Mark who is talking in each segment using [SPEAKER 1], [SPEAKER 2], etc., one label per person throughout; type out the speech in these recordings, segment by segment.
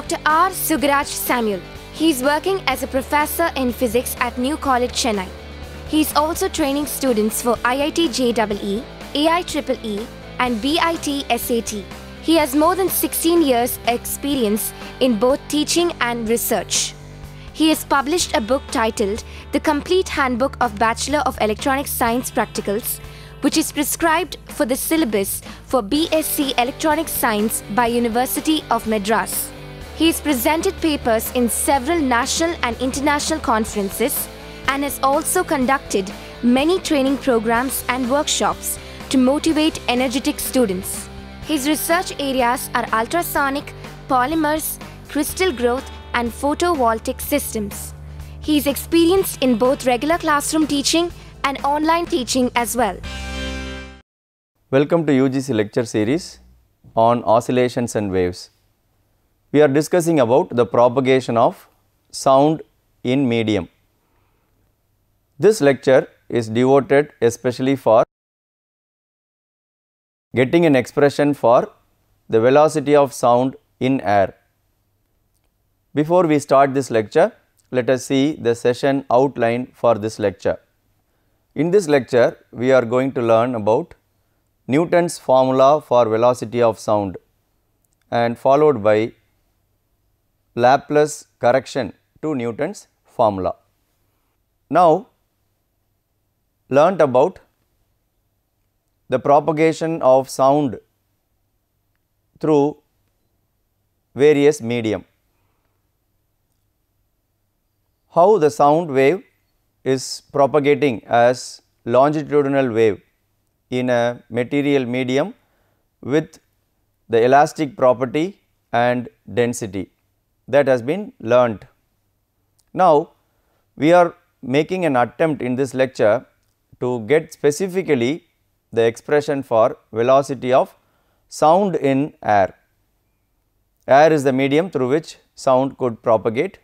[SPEAKER 1] Dr. R. Sugaraj Samuel. He is working as a professor in physics at New College, Chennai. He is also training students for IIT JEE, AIEEE and BIT SAT. He has more than 16 years experience in both teaching and research. He has published a book titled The Complete Handbook of Bachelor of Electronics Science Practicals, which is prescribed for the syllabus for BSc Electronics Science by University of Madras. He has presented papers in several national and international conferences and has also conducted many training programs and workshops to motivate energetic students. His research areas are ultrasonic, polymers, crystal growth and photovoltaic systems. He is experienced in both regular classroom teaching and online teaching as well.
[SPEAKER 2] Welcome to UGC lecture series on oscillations and waves. We are discussing about the propagation of sound in medium. This lecture is devoted especially for getting an expression for the velocity of sound in air. Before we start this lecture, let us see the session outline for this lecture. In this lecture, we are going to learn about Newton's formula for velocity of sound and followed by Laplace correction to Newton's formula. Now, learnt about the propagation of sound through various medium. How the sound wave is propagating as longitudinal wave in a material medium with the elastic property and density, that has been learnt. Now, we are making an attempt in this lecture to get specifically the expression for velocity of sound in air. Air is the medium through which sound could propagate.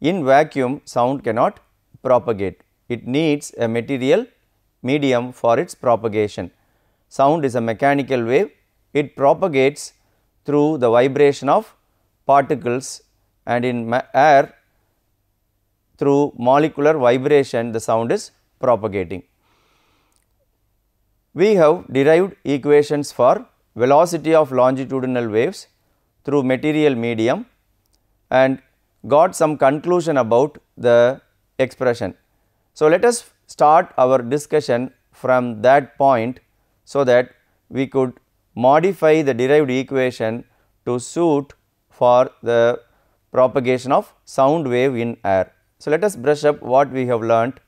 [SPEAKER 2] In vacuum, sound cannot propagate. It needs a material medium for its propagation. Sound is a mechanical wave. It propagates through the vibration of particles, and in air through molecular vibration the sound is propagating. We have derived equations for velocity of longitudinal waves through material medium and got some conclusion about the expression. So, let us start our discussion from that point so that we could modify the derived equation to suit for the propagation of sound wave in air. So, let us brush up what we have learnt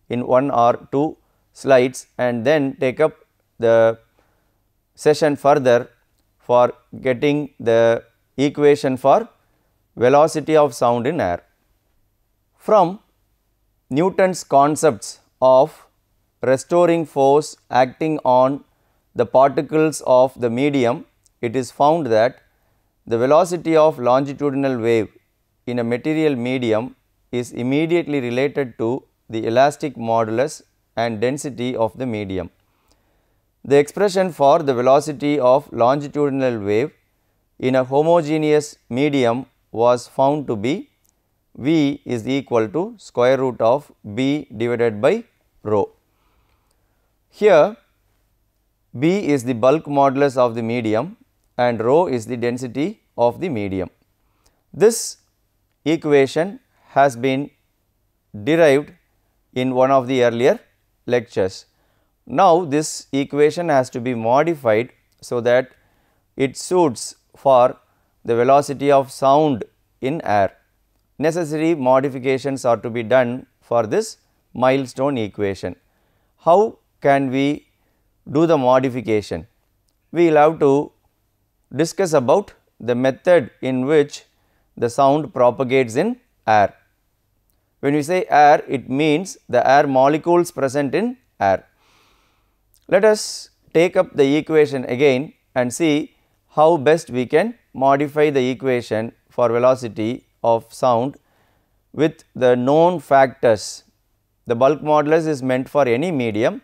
[SPEAKER 2] in one or two slides and then take up the session further for getting the equation for velocity of sound in air. From Newton's concepts of restoring force acting on the particles of the medium, it is found that the velocity of longitudinal wave in a material medium is immediately related to the elastic modulus and density of the medium. The expression for the velocity of longitudinal wave in a homogeneous medium was found to be V is equal to square root of B divided by rho. Here B is the bulk modulus of the medium and rho is the density of the medium. This equation has been derived in one of the earlier lectures. Now, this equation has to be modified so that it suits for the velocity of sound in air. Necessary modifications are to be done for this milestone equation. How can we do the modification? We will have to discuss about the method in which the sound propagates in air. When we say air, it means the air molecules present in air. Let us take up the equation again and see how best we can modify the equation for velocity of sound with the known factors. The bulk modulus is meant for any medium,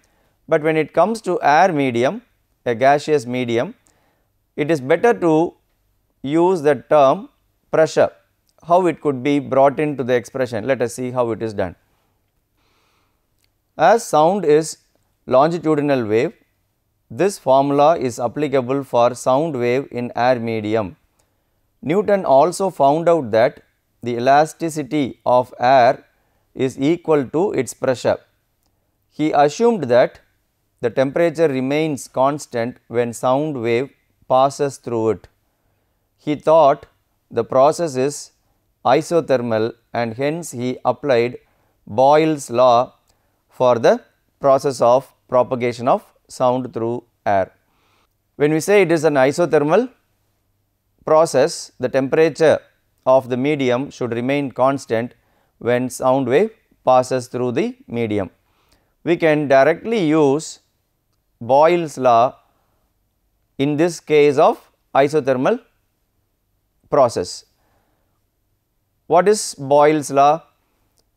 [SPEAKER 2] but when it comes to air medium, a gaseous medium, it is better to use the term pressure, how it could be brought into the expression. Let us see how it is done. As sound is longitudinal wave, this formula is applicable for sound wave in air medium. Newton also found out that the elasticity of air is equal to its pressure. He assumed that the temperature remains constant when sound wave passes through it. He thought the process is isothermal, and hence he applied Boyle's law for the process of propagation of sound through air. When we say it is an isothermal process, the temperature of the medium should remain constant when sound wave passes through the medium. We can directly use Boyle's law in this case of isothermal process. What is Boyle's law?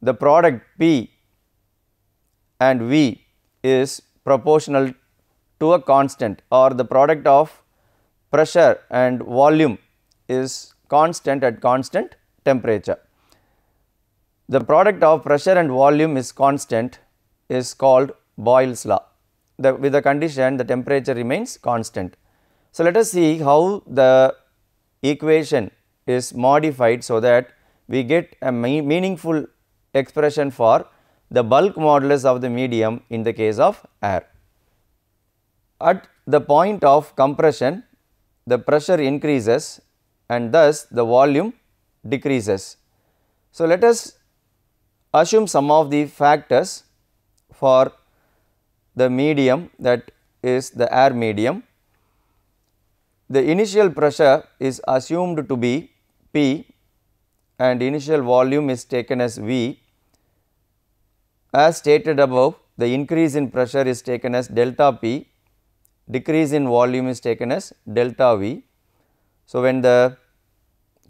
[SPEAKER 2] The product P and V is proportional to a constant, or the product of pressure and volume is constant at constant temperature. The product of pressure and volume is constant is called Boyle's law, with the condition the temperature remains constant. So, let us see how the equation is modified so that we get a meaningful expression for the bulk modulus of the medium in the case of air. At the point of compression, the pressure increases and thus the volume decreases. So, let us assume some of the factors for the medium, that is the air medium. The initial pressure is assumed to be P and initial volume is taken as V. As stated above, the increase in pressure is taken as delta P, decrease in volume is taken as delta V. So, when the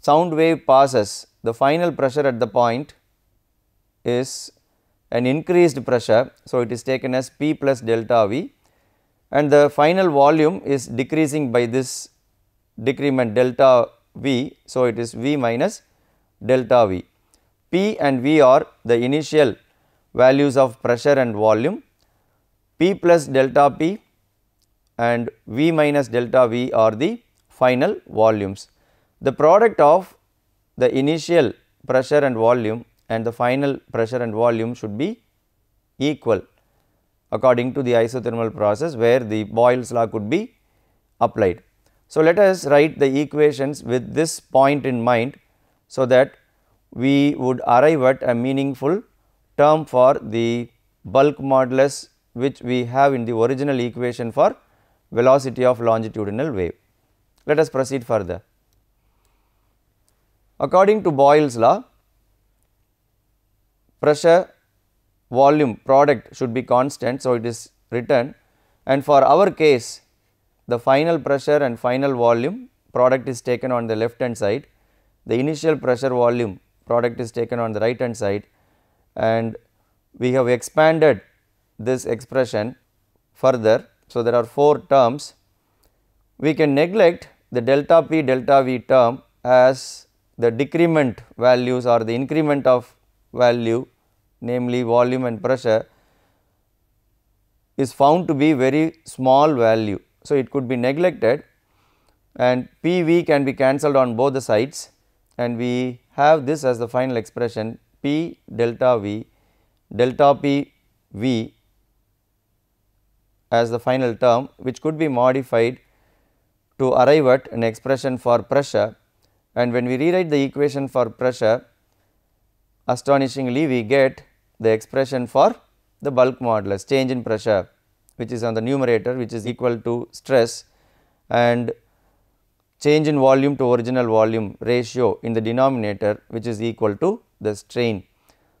[SPEAKER 2] sound wave passes, the final pressure at the point is an increased pressure. So, it is taken as P plus delta V, and the final volume is decreasing by this decrement delta V. So, it is V minus delta V. P and V are the initial values of pressure and volume. P plus delta P and V minus delta V are the final volumes. The product of the initial pressure and volume and the final pressure and volume should be equal according to the isothermal process, where the Boyle's law could be applied. So, let us write the equations with this point in mind, so that we would arrive at a meaningful term for the bulk modulus which we have in the original equation for velocity of longitudinal wave. Let us proceed further. According to Boyle's law, pressure volume product should be constant. So, it is written, and for our case the final pressure and final volume product is taken on the left hand side, the initial pressure volume product is taken on the right hand side, and we have expanded this expression further. So, there are 4 terms. We can neglect the delta P delta V term, as the decrement values or the increment of value, namely volume and pressure, is found to be very small value. So, it could be neglected, and P V can be cancelled on both the sides, and we have this as the final expression P delta V delta P V as the final term, which could be modified to arrive at an expression for pressure. And when we rewrite the equation for pressure, astonishingly we get the expression for the bulk modulus, change in pressure, which is on the numerator, which is equal to stress, and change in volume to original volume ratio in the denominator, which is equal to the strain.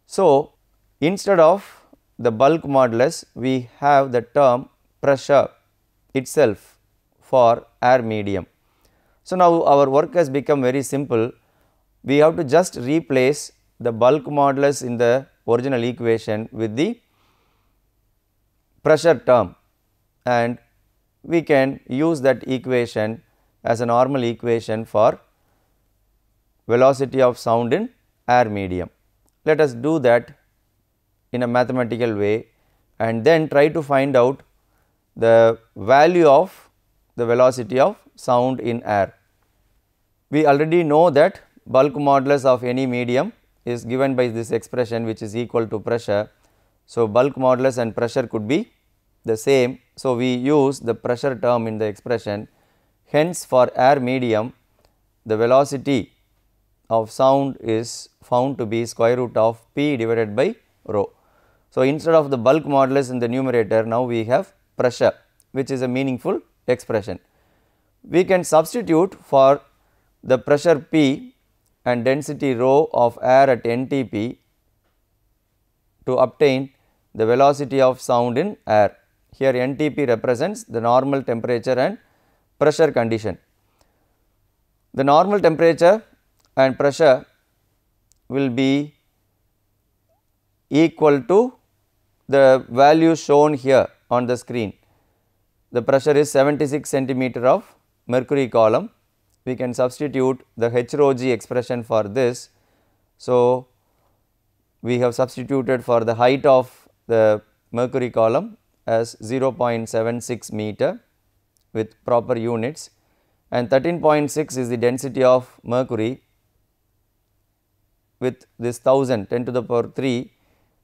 [SPEAKER 2] So, instead of the bulk modulus, we have the term pressure itself for air medium. So, now our work has become very simple. We have to just replace the bulk modulus in the original equation with the pressure term, and we can use that equation as a normal equation for velocity of sound in air medium. Let us do that in a mathematical way and then try to find out the value of the velocity of sound in air. We already know that bulk modulus of any medium is given by this expression, which is equal to pressure. So, bulk modulus and pressure could be the same. So, we use the pressure term in the expression. Hence, for air medium the velocity of sound is found to be square root of p divided by rho. So, instead of the bulk modulus in the numerator, now we have pressure, which is a meaningful expression. We can substitute for the pressure P and density rho of air at NTP to obtain the velocity of sound in air. Here NTP represents the normal temperature and pressure condition. The normal temperature and pressure will be equal to the value shown here on the screen. The pressure is 76 centimeter of mercury column. We can substitute the H rho g expression for this. So, we have substituted for the height of the mercury column as 0.76 meter with proper units, and 13.6 is the density of mercury with this 1000 10 to the power 3,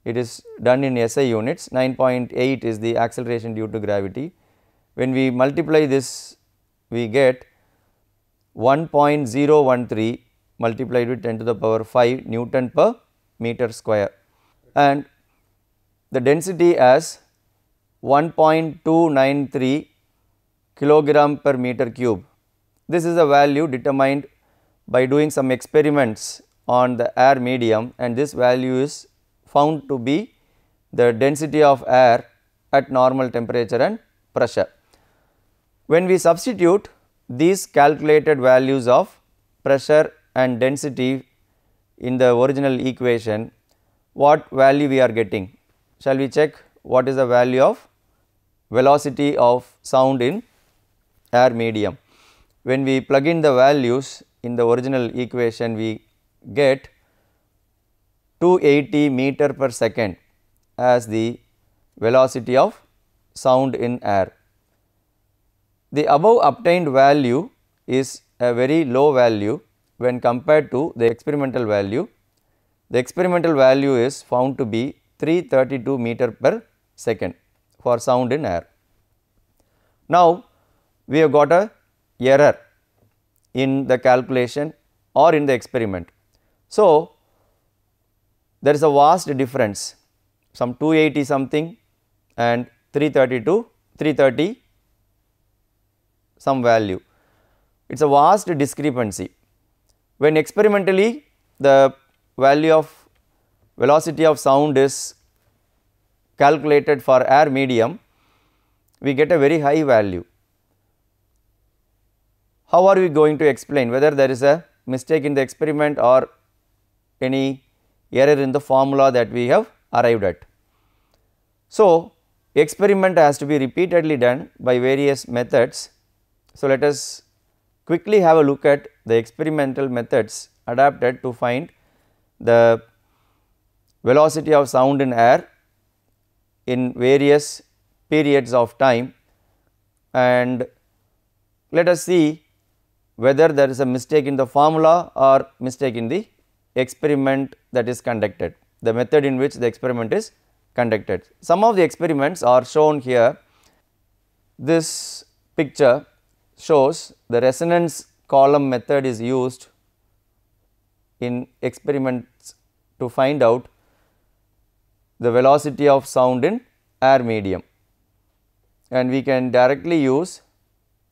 [SPEAKER 2] it is done in SI units. 9.8 is the acceleration due to gravity. When we multiply this, we get 1.013 multiplied with 10 to the power 5 Newton per meter square, and the density as 1.293 kilogram per meter cube. This is a value determined by doing some experiments on the air medium, and this value is found to be the density of air at normal temperature and pressure. When we substitute these calculated values of pressure and density in the original equation, what value we are getting? Shall we check what is the value of velocity of sound in air medium? When we plug in the values in the original equation, we get 280 meter per second as the velocity of sound in air. The above obtained value is a very low value when compared to the experimental value. The experimental value is found to be 332 meter per second for sound in air. Now, we have got a error in the calculation or in the experiment. So, there is a vast difference, some 280 something and 330 some value. It is a vast discrepancy. When experimentally the value of velocity of sound is calculated for air medium, we get a very high value. How are we going to explain whether there is a mistake in the experiment or any error in the formula that we have arrived at? So, experiment has to be repeatedly done by various methods. So, let us quickly have a look at the experimental methods adapted to find the velocity of sound in air in various periods of time, and let us see whether there is a mistake in the formula or mistake in the experiment that is conducted, the method in which the experiment is conducted. Some of the experiments are shown here. This picture shows the resonance column method is used in experiments to find out the velocity of sound in air medium, and we can directly use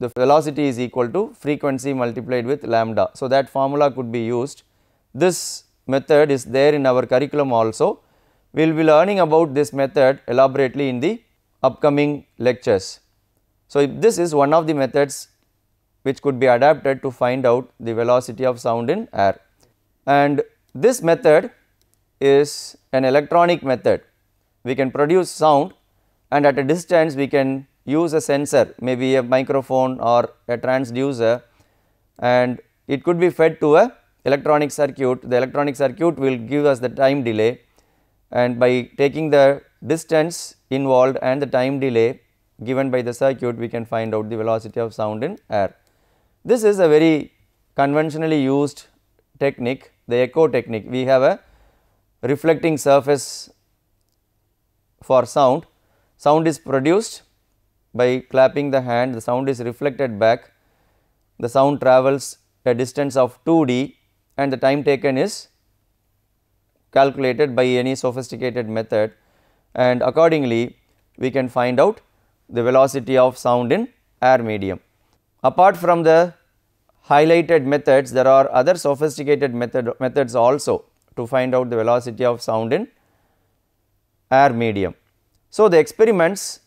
[SPEAKER 2] the velocity is equal to frequency multiplied with lambda. So, that formula could be used. This method is there in our curriculum also. We will be learning about this method elaborately in the upcoming lectures. So, this is one of the methods which could be adapted to find out the velocity of sound in air, and this method is an electronic method. We can produce sound, and at a distance we can use a sensor, maybe a microphone or a transducer, and it could be fed to a electronic circuit, the electronic circuit will give us the time delay, and by taking the distance involved and the time delay given by the circuit, we can find out the velocity of sound in air. This is a very conventionally used technique, the echo technique. We have a reflecting surface for sound. Sound is produced by clapping the hand, the sound is reflected back, the sound travels a distance of 2d and the time taken is calculated by any sophisticated method, and accordingly we can find out the velocity of sound in air medium. Apart from the highlighted methods, there are other sophisticated methods also to find out the velocity of sound in air medium. So, the experiments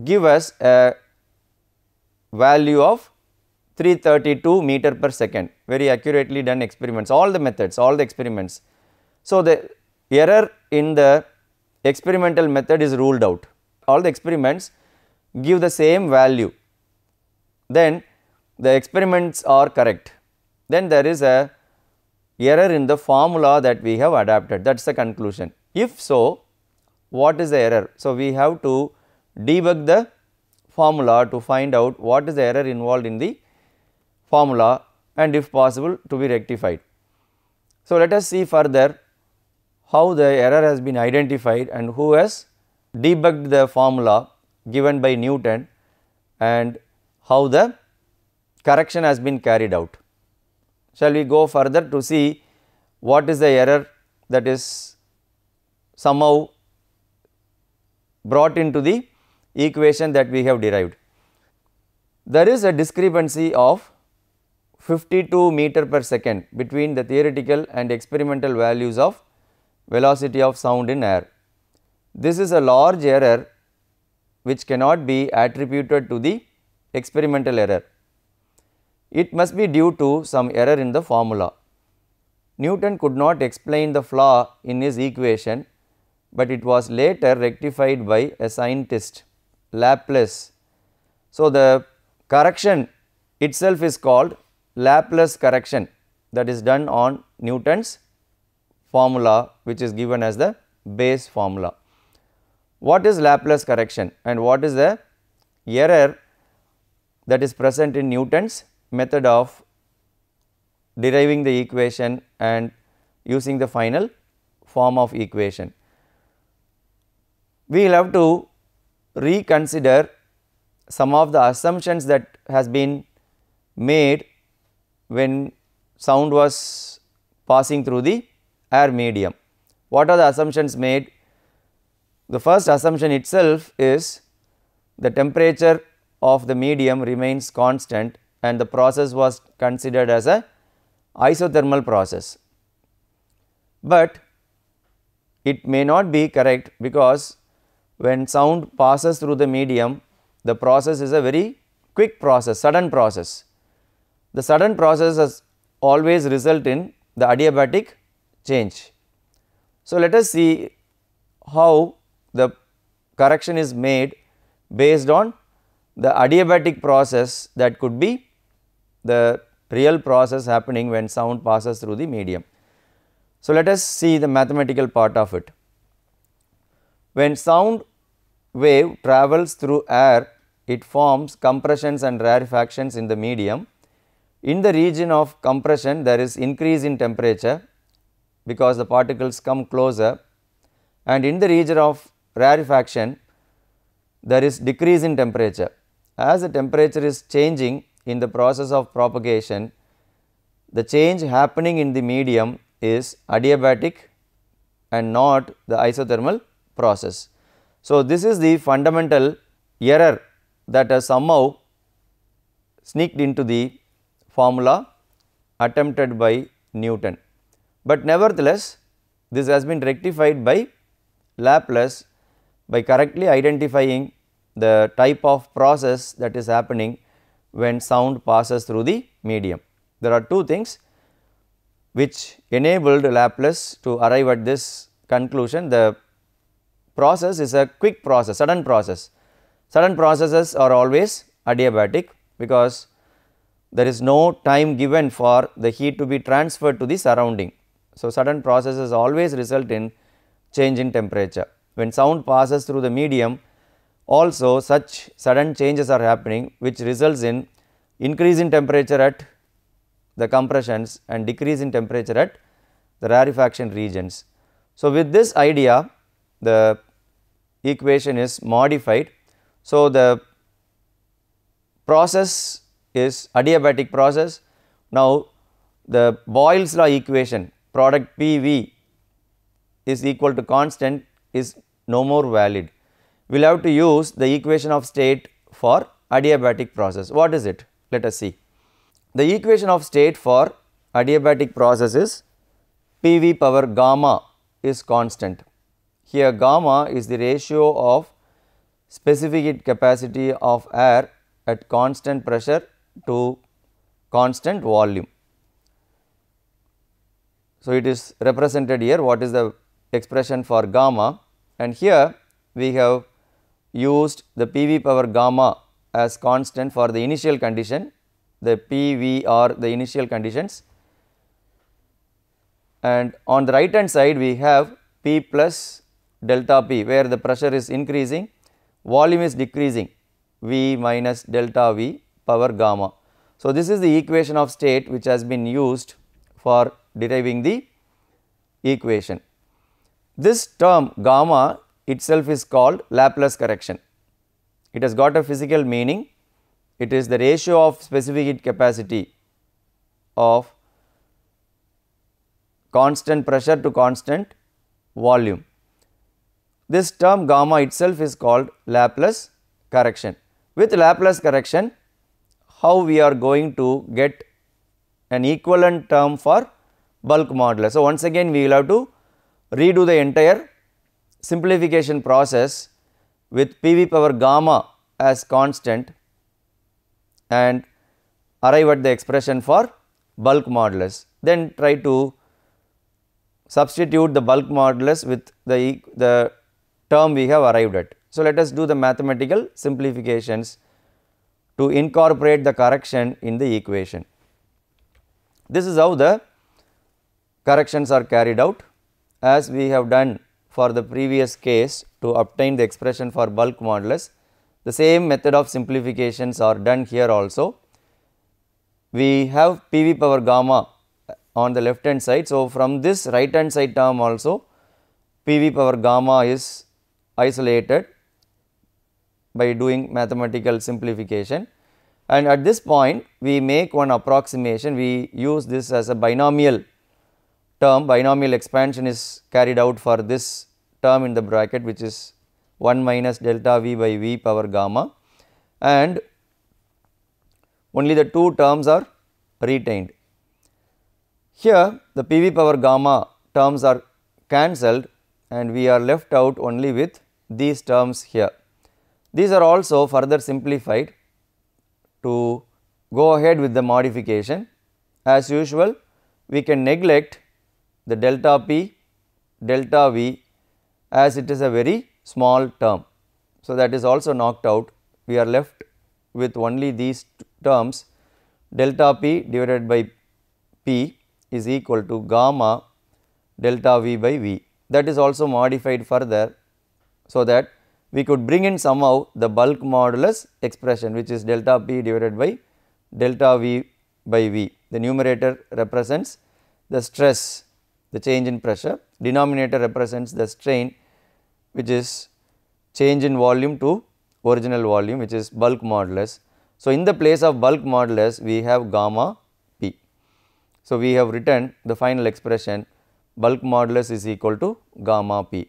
[SPEAKER 2] give us a value of 332 meter per second, very accurately done experiments, all the methods, all the experiments. So, the error in the experimental method is ruled out, all the experiments give the same value, then the experiments are correct, then there is a error in the formula that we have adapted, that is the conclusion. If so, what is the error? So, we have to debug the formula to find out what is the error involved in the formula and if possible to be rectified. So, let us see further how the error has been identified and who has debugged the formula given by Newton and how the correction has been carried out. Shall we go further to see what is the error that is somehow brought into the equation that we have derived. There is a discrepancy of 52 meter per second between the theoretical and experimental values of velocity of sound in air. This is a large error which cannot be attributed to the experimental error. It must be due to some error in the formula. Newton could not explain the flaw in his equation, but it was later rectified by a scientist, Laplace. So, the correction itself is called Laplace correction, that is done on Newton's formula, which is given as the base formula. What is Laplace correction and what is the error that is present in Newton's method of deriving the equation and using the final form of equation? We will have to reconsider some of the assumptions that has been made when sound was passing through the air medium. What are the assumptions made? The first assumption itself is the temperature of the medium remains constant and the process was considered as a isothermal process. But it may not be correct, because when sound passes through the medium, the process is a very quick process, sudden process. The sudden process has always result in the adiabatic change. So, let us see how the correction is made based on the adiabatic process that could be the real process happening when sound passes through the medium. So, let us see the mathematical part of it. When sound wave travels through air, it forms compressions and rarefactions in the medium. In the region of compression, there is increase in temperature because the particles come closer, and in the region of rarefaction, there is decrease in temperature. As the temperature is changing in the process of propagation, the change happening in the medium is adiabatic and not the isothermal process. So, this is the fundamental error that has somehow sneaked into the formula attempted by Newton, but nevertheless this has been rectified by Laplace by correctly identifying the type of process that is happening when sound passes through the medium. There are two things which enabled Laplace to arrive at this conclusion. The process is a quick process, sudden process. Sudden processes are always adiabatic, because there is no time given for the heat to be transferred to the surrounding. So, sudden processes always result in change in temperature. When sound passes through the medium, also such sudden changes are happening, which results in increase in temperature at the compressions and decrease in temperature at the rarefaction regions. So, with this idea, the equation is modified. So, the process is adiabatic process. Now, the Boyle's law equation, product PV is equal to constant, is no more valid. We will have to use the equation of state for adiabatic process. What is it? Let us see. The equation of state for adiabatic process is PV power gamma is constant. Here gamma is the ratio of specific heat capacity of air at constant pressure to constant volume. So, it is represented here, what is the expression for gamma, and here we have used the PV power gamma as constant for the initial condition, the PV are the initial conditions, and on the right hand side we have P plus delta P, where the pressure is increasing, volume is decreasing, V minus delta V power gamma. So, this is the equation of state which has been used for deriving the equation. This term gamma itself is called Laplace correction. It has got a physical meaning. It is the ratio of specific heat capacity of constant pressure to constant volume. This term gamma itself is called Laplace correction. With Laplace correction, how we are going to get an equivalent term for bulk modulus. So, once again we will have to redo the entire simplification process with PV power gamma as constant and arrive at the expression for bulk modulus. Then try to substitute the bulk modulus with the term we have arrived at. So, let us do the mathematical simplifications to incorporate the correction in the equation. This is how the corrections are carried out, as we have done for the previous case to obtain the expression for bulk modulus. The same method of simplifications are done here also. We have PV power gamma on the left hand side. So, from this right hand side term also PV power gamma is isolated by doing mathematical simplification, and at this point we make one approximation. We use this as a binomial term. Binomial expansion is carried out for this term in the bracket, which is 1 minus delta V by V power gamma, and only the two terms are retained. Here the PV power gamma terms are cancelled and we are left out only with these terms here. These are also further simplified. To go ahead with the modification, as usual we can neglect the delta P, delta V, as it is a very small term. So, that is also knocked out. We are left with only these terms, delta P divided by P is equal to gamma delta V by V. That is also modified further, so that we could bring in somehow the bulk modulus expression, which is delta P divided by delta V by V. The numerator represents the stress, the change in pressure, denominator represents the strain, which is change in volume to original volume, which is bulk modulus. So, in the place of bulk modulus we have gamma P. So, we have written the final expression bulk modulus is equal to gamma P.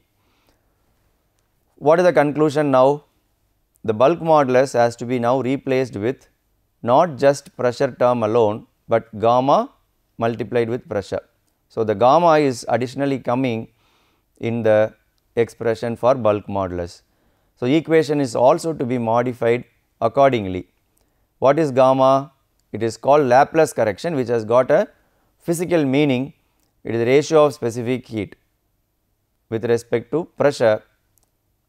[SPEAKER 2] What is the conclusion now? The bulk modulus has to be now replaced with not just pressure term alone, but gamma multiplied with pressure. So, the gamma is additionally coming in the expression for bulk modulus. So, equation is also to be modified accordingly. What is gamma? It is called Laplace correction, which has got a physical meaning. It is the ratio of specific heat with respect to pressure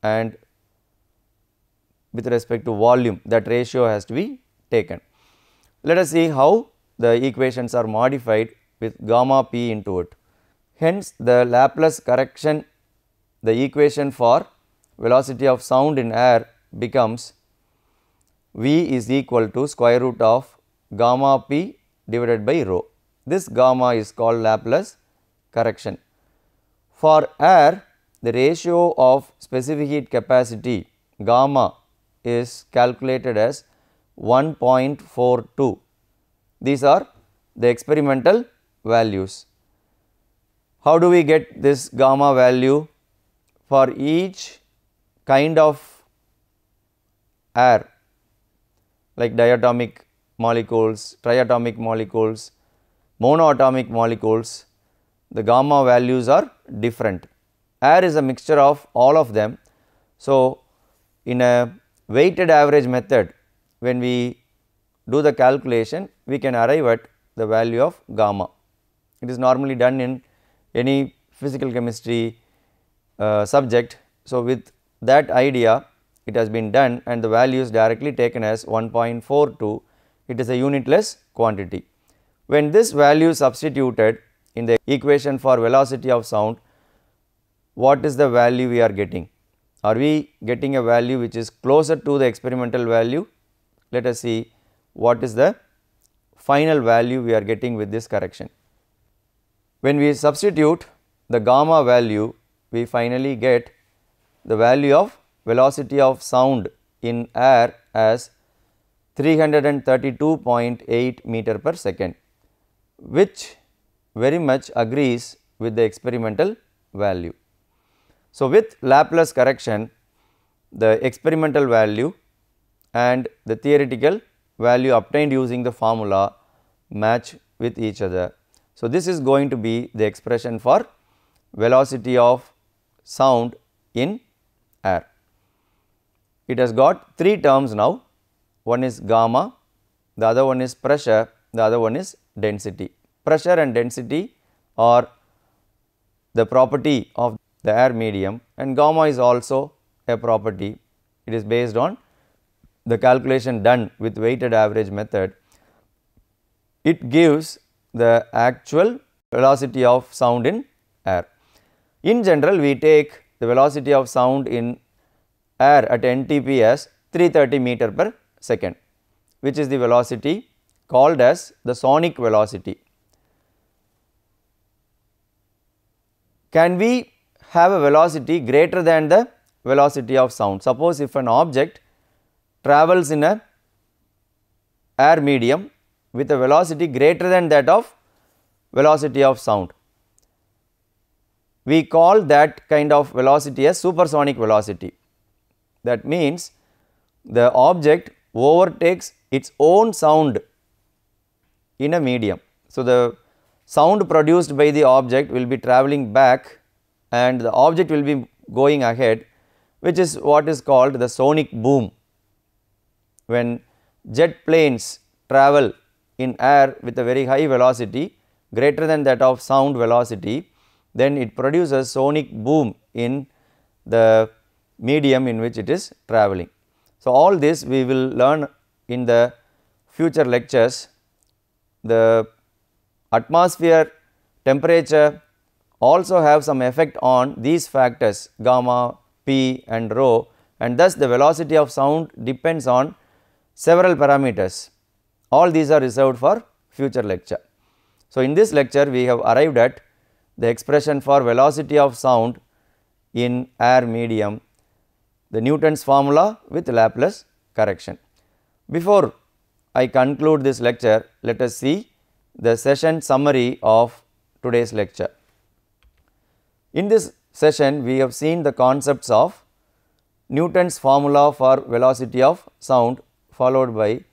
[SPEAKER 2] and with respect to volume. That ratio has to be taken. Let us see how the equations are modified with gamma p into it. Hence, the Laplace correction, the equation for velocity of sound in air becomes V is equal to square root of gamma p divided by rho. This gamma is called Laplace correction. For air, the ratio of specific heat capacity gamma is calculated as 1.42. These are the experimental values. How do we get this gamma value? For each kind of air like diatomic molecules, triatomic molecules, monoatomic molecules, the gamma values are different. Air is a mixture of all of them. So, in a weighted average method, when we do the calculation, we can arrive at the value of gamma. It is normally done in any physical chemistry subject. So, with that idea, it has been done and the value is directly taken as 1.42. It is a unitless quantity. When this value is substituted in the equation for velocity of sound, what is the value we are getting? Are we getting a value which is closer to the experimental value? Let us see what is the final value we are getting with this correction. When we substitute the gamma value, we finally get the value of velocity of sound in air as 332.8 meter per second, which very much agrees with the experimental value. So, with Laplace correction, the experimental value and the theoretical value obtained using the formula match with each other. So, this is going to be the expression for velocity of sound in air. It has got three terms now. One is gamma, the other one is pressure, the other one is density. Pressure and density are the property of the air medium, and gamma is also a property. It is based on the calculation done with weighted average method. It gives the actual velocity of sound in air. In general, we take the velocity of sound in air at NTP as 330 meter per second, which is the velocity called as the sonic velocity. Can we have a velocity greater than the velocity of sound? Suppose if an object travels in a air medium with a velocity greater than that of velocity of sound, we call that kind of velocity as supersonic velocity. That means, the object overtakes its own sound in a medium. So, the sound produced by the object will be travelling back and the object will be going ahead, which is what is called the sonic boom. When jet planes travel in air with a very high velocity greater than that of sound velocity, then it produces sonic boom in the medium in which it is travelling. So, all this we will learn in the future lectures. The atmosphere temperature also have some effect on these factors gamma, p and rho, and thus the velocity of sound depends on several parameters. All these are reserved for future lecture. So, in this lecture we have arrived at the expression for velocity of sound in air medium, the Newton's formula with Laplace correction. Before I conclude this lecture, let us see the session summary of today's lecture. In this session, we have seen the concepts of Newton's formula for velocity of sound, followed by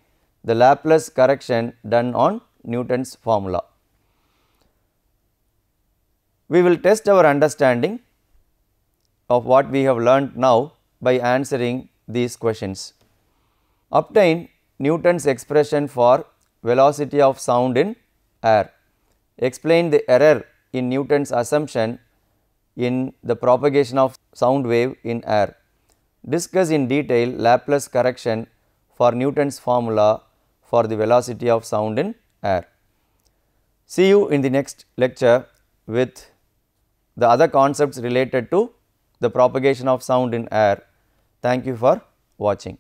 [SPEAKER 2] the Laplace correction done on Newton's formula. We will test our understanding of what we have learnt now by answering these questions. Obtain Newton's expression for velocity of sound in air. Explain the error in Newton's assumption in the propagation of sound wave in air. Discuss in detail Laplace correction for Newton's formula for the velocity of sound in air. See you in the next lecture with the other concepts related to the propagation of sound in air. Thank you for watching.